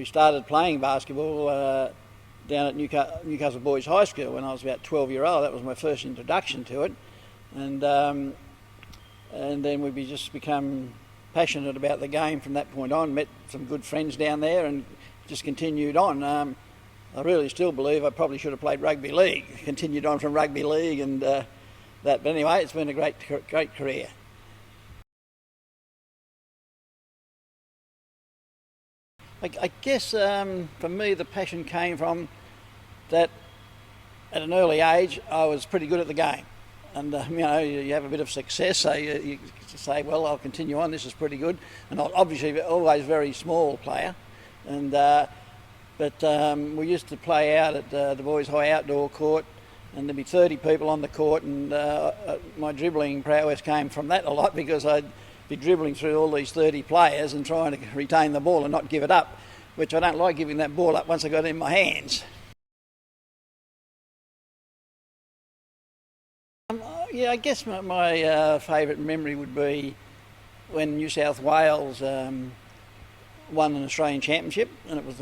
we started playing basketball down at Newcastle Boys High School when I was about 12 years old. That was my first introduction to it, and then we just become passionate about the game from that point on. Met some good friends down there and just continued on. I really still believe I probably should have played rugby league, continued on from rugby league and that. But anyway, it's been a great career. I guess for me the passion came from that at an early age I was pretty good at the game. And you have a bit of success, so you say, well, I'll continue on, this is pretty good. And obviously always a very small player. And But we used to play out at the Boys High outdoor court, and there'd be 30 people on the court, and my dribbling prowess came from that a lot, because I'd be dribbling through all these 30 players and trying to retain the ball and not give it up, which I don't like giving that ball up once I got it in my hands. Yeah, I guess my favourite memory would be when New South Wales won an Australian Championship, and it was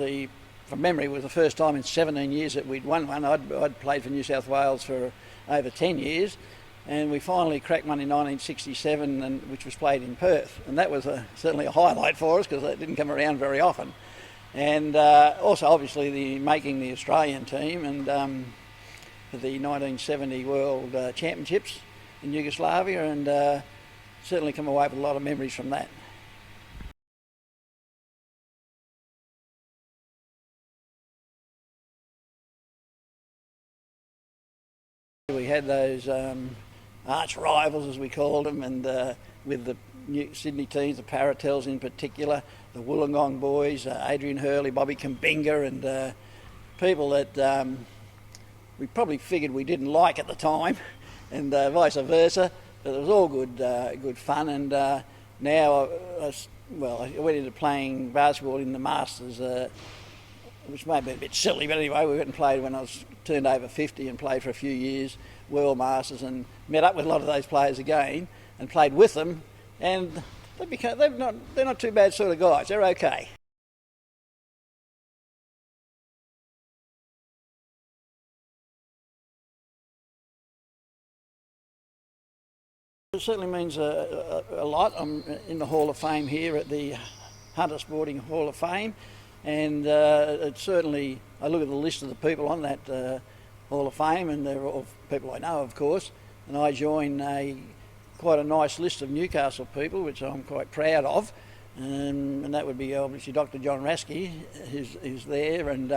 from memory, it was the first time in 17 years that we'd won one. I'd played for New South Wales for over 10 years, and we finally cracked one in 1967, which was played in Perth, and that was certainly a highlight for us, because it didn't come around very often. And also obviously making the Australian team, and for the 1970 World Championships in Yugoslavia, and certainly come away with a lot of memories from that. We had those arch rivals, as we called them, and with the Sydney teams, the Paratels in particular, the Wollongong boys, Adrian Hurley, Bobby Kambinga, and people that we probably figured we didn't like at the time, and vice versa. But it was all good fun. And now, I went into playing basketball in the Masters, which may have been a bit silly, but anyway, we went and played when I was turned over 50, and played for a few years, World Masters, and met up with a lot of those players again and played with them, and they're not too bad sort of guys. They're okay. It certainly means a lot. I'm in the Hall of Fame here at the Hunter Sporting Hall of Fame, and it certainly, I look at the list of the people on that Hall of Fame, and they're all people I know, of course, and I join quite a nice list of Newcastle people, which I'm quite proud of, and that would be obviously Dr. John Rasky, who's there, and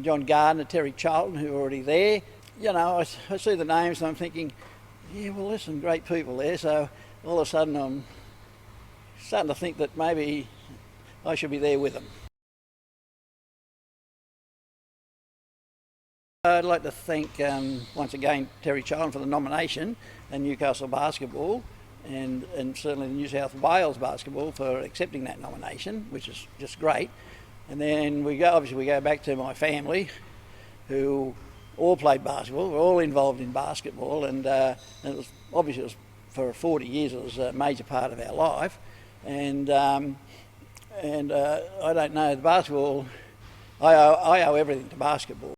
John Gardner, Terry Charlton, who are already there. You know, I see the names and I'm thinking, yeah, well, there's some great people there, so all of a sudden I'm starting to think that maybe I should be there with them. I'd like to thank once again Terry Charlton for the nomination, and Newcastle Basketball, and certainly the New South Wales Basketball for accepting that nomination, which is just great. And then we go back to my family, who all played basketball. We're all involved in basketball, and it was for 40 years it was a major part of our life. And I don't know, the basketball, I owe everything to basketball.